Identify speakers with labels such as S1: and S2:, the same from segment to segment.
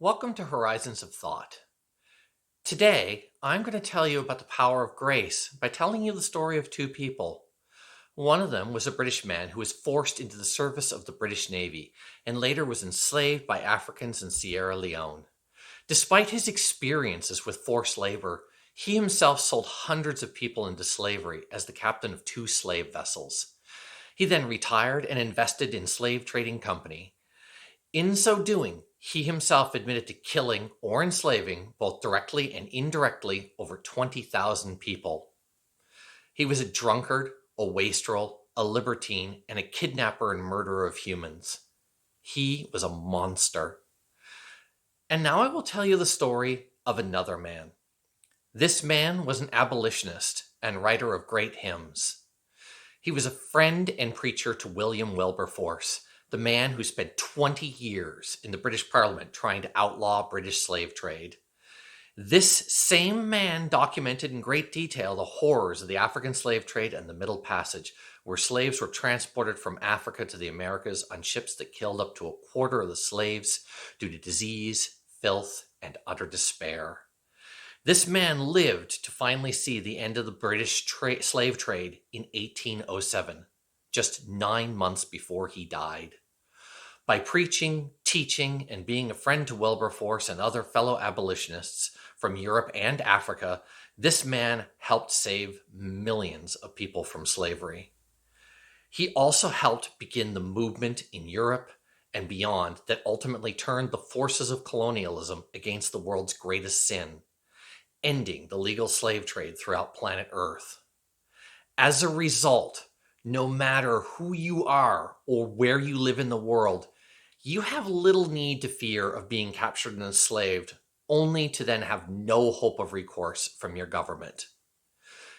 S1: Welcome to Horizons of Thought. Today, I'm going to tell you about the power of grace by telling you the story of two people. One of them was a British man who was forced into the service of the British Navy and later was enslaved by Africans in Sierra Leone. Despite his experiences with forced labor, he himself sold hundreds of people into slavery as the captain of two slave vessels. He then retired and invested in slave trading company. In so doing, he himself admitted to killing or enslaving, both directly and indirectly, over 20,000 people. He was a drunkard, a wastrel, a libertine, and a kidnapper and murderer of humans. He was a monster. And now I will tell you the story of another man. This man was an abolitionist and writer of great hymns. He was a friend and preacher to William Wilberforce, the man who spent 20 years in the British Parliament trying to outlaw British slave trade. This same man documented in great detail the horrors of the African slave trade and the Middle Passage, where slaves were transported from Africa to the Americas on ships that killed up to a quarter of the slaves due to disease, filth, and utter despair. This man lived to finally see the end of the British slave trade in 1807, just 9 months before he died. By preaching, teaching, and being a friend to Wilberforce and other fellow abolitionists from Europe and Africa, this man helped save millions of people from slavery. He also helped begin the movement in Europe and beyond that ultimately turned the forces of colonialism against the world's greatest sin, ending the legal slave trade throughout planet Earth. As a result, no matter who you are or where you live in the world, you have little need to fear of being captured and enslaved, only to then have no hope of recourse from your government.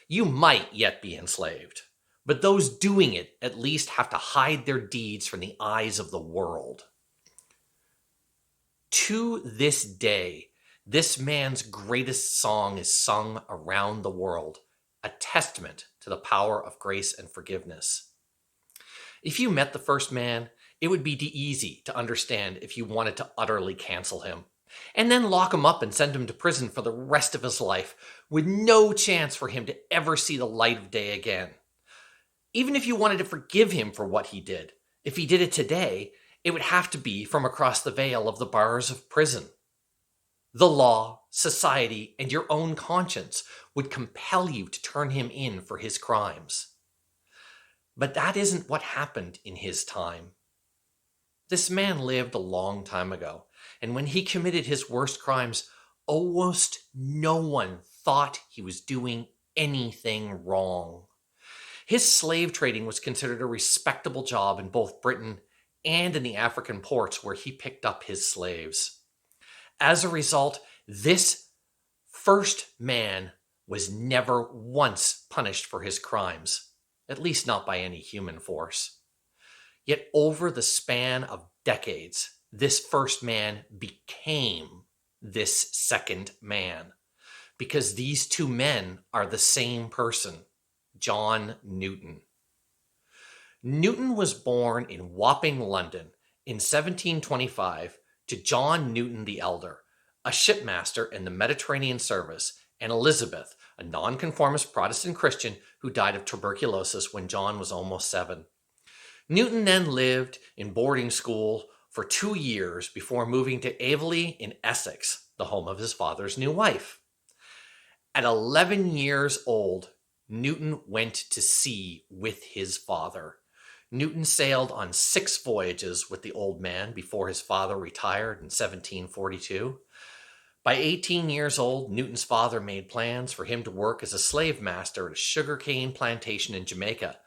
S1: You might yet be enslaved, but those doing it at least have to hide their deeds from the eyes of the world. To this day, this man's greatest song is sung around the world, a testament to the power of grace and forgiveness. If you met the first man, it would be easy to understand if you wanted to utterly cancel him, and then lock him up and send him to prison for the rest of his life, with no chance for him to ever see the light of day again. Even if you wanted to forgive him for what he did, if he did it today, it would have to be from across the veil of the bars of prison. The law, society, and your own conscience would compel you to turn him in for his crimes. But that isn't what happened in his time. This man lived a long time ago, and when he committed his worst crimes, almost no one thought he was doing anything wrong. His slave trading was considered a respectable job in both Britain and in the African ports where he picked up his slaves. As a result, this first man was never once punished for his crimes, at least not by any human force. Yet over the span of decades, this first man became this second man, because these two men are the same person, John Newton. Newton was born in Wapping, London in 1725 to John Newton the Elder, a shipmaster in the Mediterranean service, and Elizabeth, a nonconformist Protestant Christian who died of tuberculosis when John was almost 7. Newton then lived in boarding school for 2 years before moving to Eveleigh in Essex, the home of his father's new wife. At 11 years old, Newton went to sea with his father. Newton sailed on 6 voyages with the old man before his father retired in 1742. By 18 years old, Newton's father made plans for him to work as a slave master at a sugarcane plantation in Jamaica,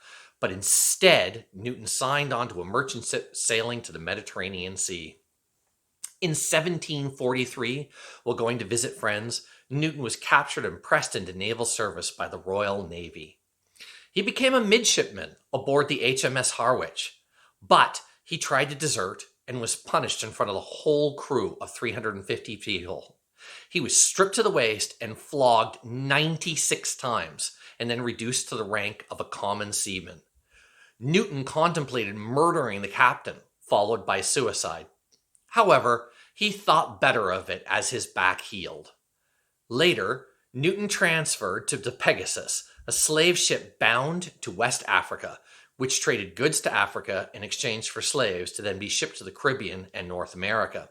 S1: but instead, Newton signed on to a merchant ship sailing to the Mediterranean Sea. In 1743, while going to visit friends, Newton was captured and pressed into naval service by the Royal Navy. He became a midshipman aboard the HMS Harwich, but he tried to desert and was punished in front of the whole crew of 350 people. He was stripped to the waist and flogged 96 times, and then reduced to the rank of a common seaman. Newton contemplated murdering the captain, followed by suicide. However, He thought better of it as his back healed. Later, Newton transferred to the Pegasus, a slave ship bound to West Africa, which traded goods to Africa in exchange for slaves to then be shipped to the Caribbean and North America.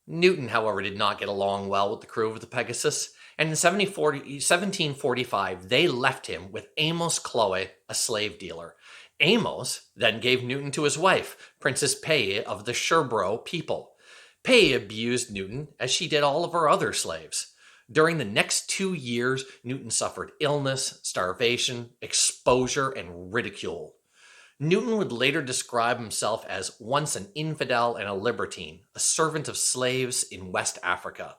S1: Newton, however, did not get along well with the crew of the Pegasus, and in 1745 they left him with Amos Chloe, a slave dealer. Amos then gave Newton to his wife, Princess Pei of the Sherbro people. Pei abused Newton as she did all of her other slaves. During the next 2 years, Newton suffered illness, starvation, exposure, and ridicule. Newton would later describe himself as once an infidel and a libertine, a servant of slaves in West Africa.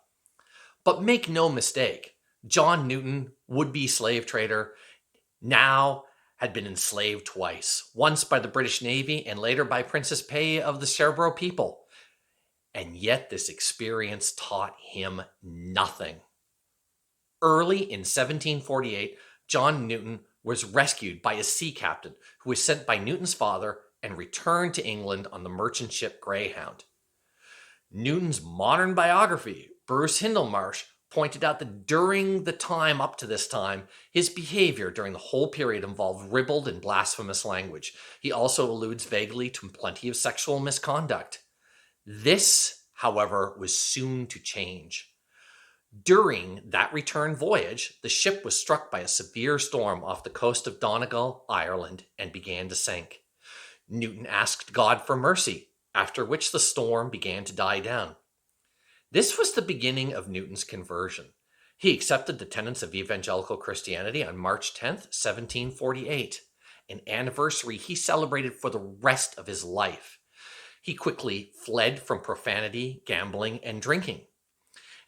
S1: But make no mistake, John Newton, would-be slave trader, now had been enslaved twice, once by the British Navy and later by Princess Pei of the Sherbro people. And yet this experience taught him nothing. Early in 1748, John Newton was rescued by a sea captain who was sent by Newton's father and returned to England on the merchant ship Greyhound. Newton's modern biography, Bruce Hindermarsh, pointed out that during the time up to this time, his behavior during the whole period involved ribald and blasphemous language. He also alludes vaguely to plenty of sexual misconduct. This, however, was soon to change. During that return voyage, the ship was struck by a severe storm off the coast of Donegal, Ireland, and began to sink. Newton asked God for mercy, after which the storm began to die down. This was the beginning of Newton's conversion. He accepted the tenets of evangelical Christianity on March 10th, 1748, an anniversary he celebrated for the rest of his life. He quickly fled from profanity, gambling, and drinking.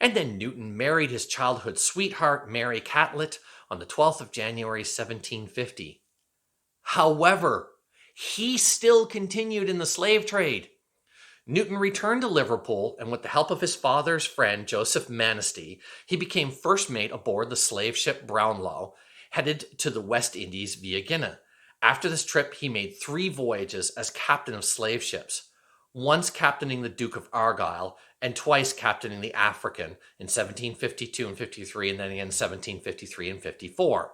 S1: And then Newton married his childhood sweetheart, Mary Catlett, on the 12th of January, 1750. However, he still continued in the slave trade. Newton returned to Liverpool, and with the help of his father's friend, Joseph Manistee, he became first mate aboard the slave ship Brownlow, headed to the West Indies via Guinea. After this trip, he made 3 voyages as captain of slave ships, once captaining the Duke of Argyll, and twice captaining the African in 1752 and 53, and then again 1753 and 54.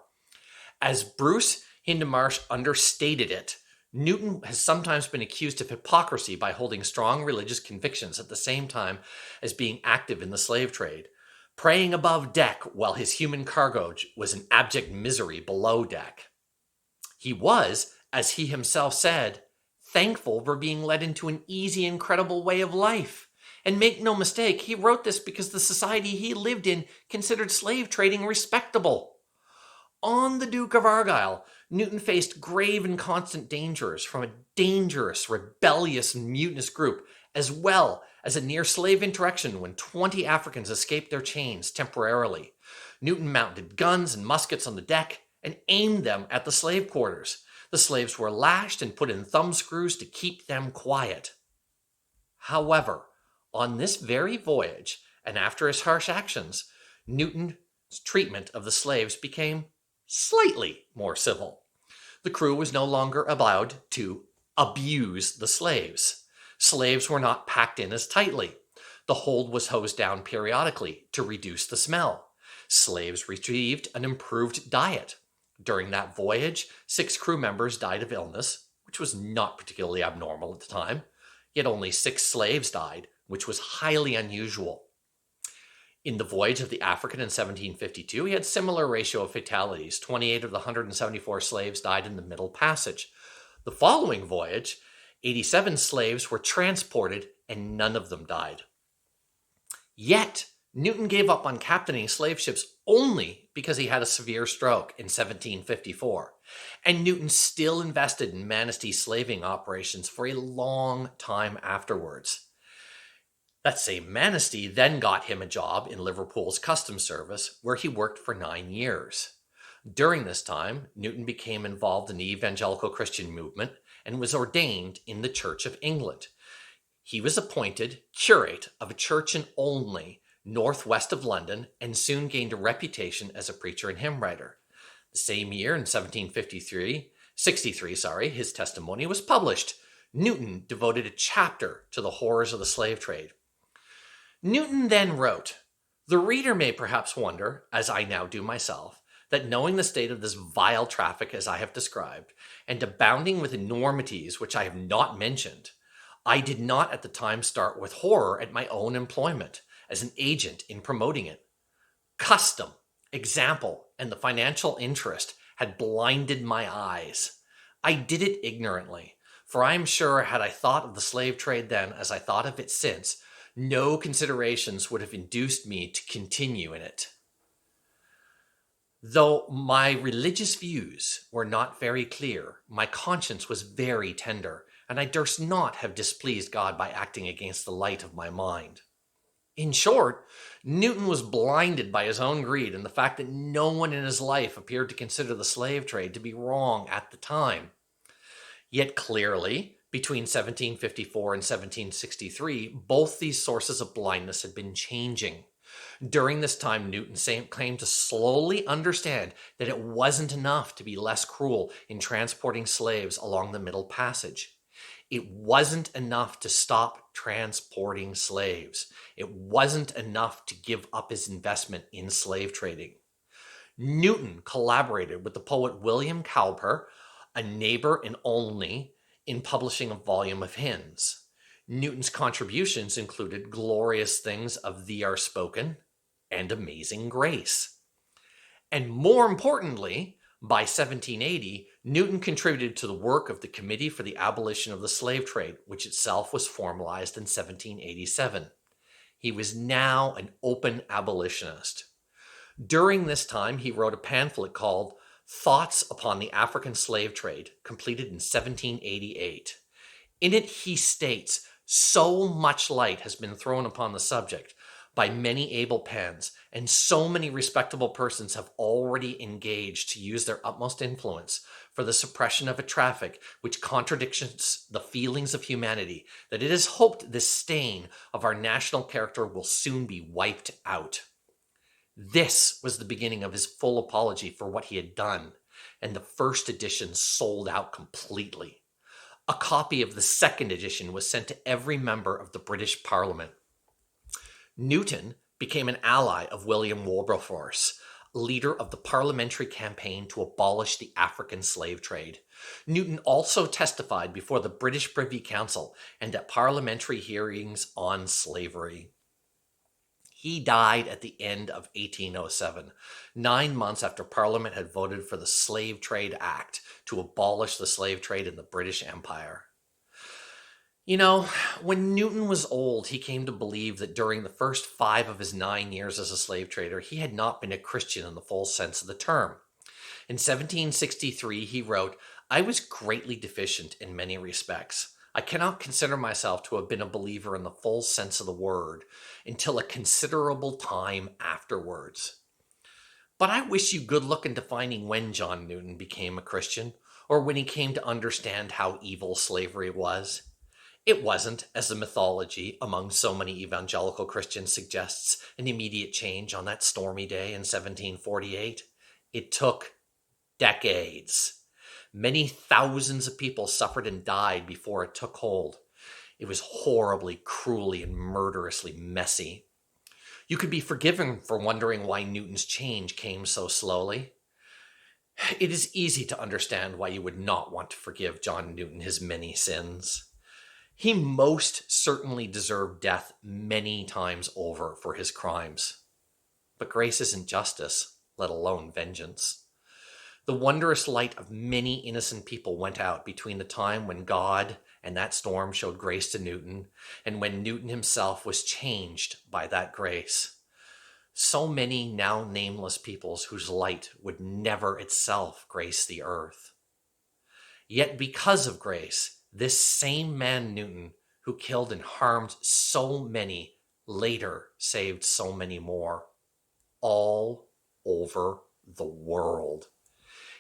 S1: As Bruce Hindermarsh understated it, Newton has sometimes been accused of hypocrisy by holding strong religious convictions at the same time as being active in the slave trade, praying above deck while his human cargo was in abject misery below deck. He was, as he himself said, thankful for being led into an easy and credible way of life. And make no mistake, he wrote this because the society he lived in considered slave trading respectable. On the Duke of Argyll, Newton faced grave and constant dangers from a dangerous, rebellious, and mutinous group, as well as a near-slave interaction when 20 Africans escaped their chains temporarily. Newton mounted guns and muskets on the deck and aimed them at the slave quarters. The slaves were lashed and put in thumbscrews to keep them quiet. However, on this very voyage, and after his harsh actions, Newton's treatment of the slaves became slightly more civil. The crew was no longer allowed to abuse the slaves. Slaves were not packed in as tightly. The hold was hosed down periodically to reduce the smell. Slaves received an improved diet. During that voyage, 6 crew members died of illness, which was not particularly abnormal at the time. Yet only 6 slaves died, which was highly unusual. In the voyage of the African in 1752, he had similar ratio of fatalities. 28 of the 174 slaves died in the Middle Passage. The following voyage, 87 slaves were transported and none of them died. Yet, Newton gave up on captaining slave ships only because he had a severe stroke in 1754. And Newton still invested in Manistee slaving operations for a long time afterwards. That same Manistee then got him a job in Liverpool's customs service, where he worked for 9 years. During this time, Newton became involved in the Evangelical Christian movement and was ordained in the Church of England. He was appointed curate of a church in Olney, northwest of London, and soon gained a reputation as a preacher and hymn writer. The same year, in 1763, his testimony was published. Newton devoted a chapter to the horrors of the slave trade. Newton then wrote, "The reader may perhaps wonder, as I now do myself, that knowing the state of this vile traffic as I have described, and abounding with enormities which I have not mentioned, I did not at the time start with horror at my own employment as an agent in promoting it. Custom, example, and the financial interest had blinded my eyes. I did it ignorantly, for I am sure had I thought of the slave trade then as I thought of it since, no considerations would have induced me to continue in it. Though my religious views were not very clear, my conscience was very tender, and I durst not have displeased God by acting against the light of my mind." In short, Newton was blinded by his own greed and the fact that no one in his life appeared to consider the slave trade to be wrong at the time. Yet clearly, between 1754 and 1763, both these sources of blindness had been changing. During this time, Newton claimed to slowly understand that it wasn't enough to be less cruel in transporting slaves along the Middle Passage. It wasn't enough to stop transporting slaves. It wasn't enough to give up his investment in slave trading. Newton collaborated with the poet William Cowper, a neighbor in Olney, in publishing a volume of hymns. Newton's contributions included Glorious Things of Thee Are Spoken and Amazing Grace. And more importantly, by 1780, Newton contributed to the work of the Committee for the Abolition of the Slave Trade, which itself was formalized in 1787. He was now an open abolitionist. During this time, he wrote a pamphlet called Thoughts upon the African Slave Trade, completed in 1788. In it, he states, "So much light has been thrown upon the subject by many able pens, and so many respectable persons have already engaged to use their utmost influence for the suppression of a traffic which contradicts the feelings of humanity, that it is hoped this stain of our national character will soon be wiped out." This was the beginning of his full apology for what he had done, and the first edition sold out completely. A copy of the second edition was sent to every member of the British Parliament. Newton became an ally of William Wilberforce, leader of the parliamentary campaign to abolish the African slave trade. Newton also testified before the British Privy Council and at parliamentary hearings on slavery. He died at the end of 1807, 9 months after Parliament had voted for the Slave Trade Act to abolish the slave trade in the British Empire. You know, when Newton was old, he came to believe that during the first 5 of his 9 years as a slave trader, he had not been a Christian in the full sense of the term. In 1763, he wrote, "I was greatly deficient in many respects. I cannot consider myself to have been a believer in the full sense of the word until a considerable time afterwards." But I wish you good luck in defining when John Newton became a Christian, or when he came to understand how evil slavery was. It wasn't, as the mythology among so many evangelical Christians suggests, an immediate change on that stormy day in 1748. It took decades. Many thousands of people suffered and died before it took hold. It was horribly, cruelly, and murderously messy. You could be forgiven for wondering why Newton's change came so slowly. It is easy to understand why you would not want to forgive John Newton his many sins. He most certainly deserved death many times over for his crimes. But grace isn't justice, let alone vengeance. The wondrous light of many innocent people went out between the time when God and that storm showed grace to Newton and when Newton himself was changed by that grace. So many now nameless peoples whose light would never itself grace the earth. Yet because of grace, this same man Newton, who killed and harmed so many, later saved so many more, all over the world.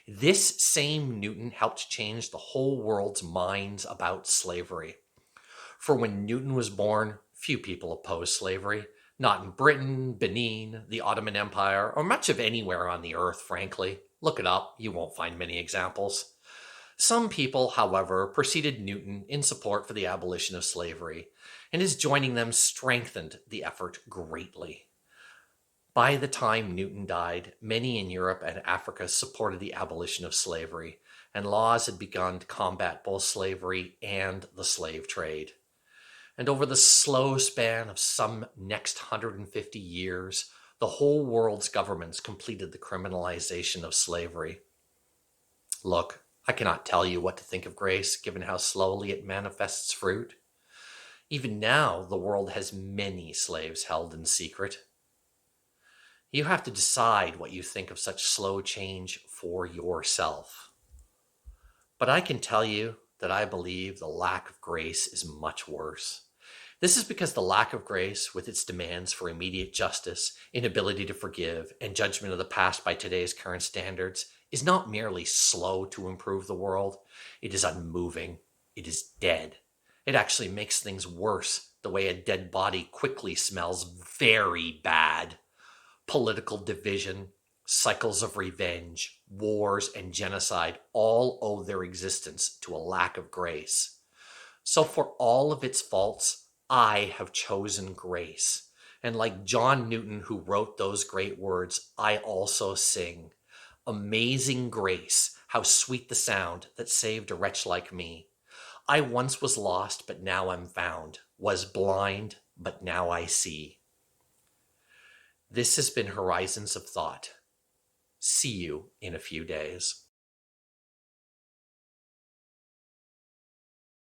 S1: This same Newton helped change the whole world's minds about slavery. For when Newton was born, few people opposed slavery, not in Britain, Benin, the Ottoman Empire, or much of anywhere on the earth, frankly. Look it up, you won't find many examples. Some people, however, preceded Newton in support for the abolition of slavery, and his joining them strengthened the effort greatly. By the time Newton died, many in Europe and Africa supported the abolition of slavery, and laws had begun to combat both slavery and the slave trade. And over the slow span of some next 150 years, the whole world's governments completed the criminalization of slavery. Look, I cannot tell you what to think of grace, given how slowly it manifests fruit. Even now, the world has many slaves held in secret. You have to decide what you think of such slow change for yourself. But I can tell you that I believe the lack of grace is much worse. This is because the lack of grace, with its demands for immediate justice, inability to forgive, and judgment of the past by today's current standards, is not merely slow to improve the world. It is unmoving. It is dead. It actually makes things worse, the way a dead body quickly smells very bad. Political division, cycles of revenge, wars, and genocide all owe their existence to a lack of grace. So for all of its faults, I have chosen grace. And like John Newton, who wrote those great words, I also sing, "Amazing grace, how sweet the sound that saved a wretch like me. I once was lost, but now I'm found, was blind, but now I see." This has been Horizons of Thought. See you in a few days.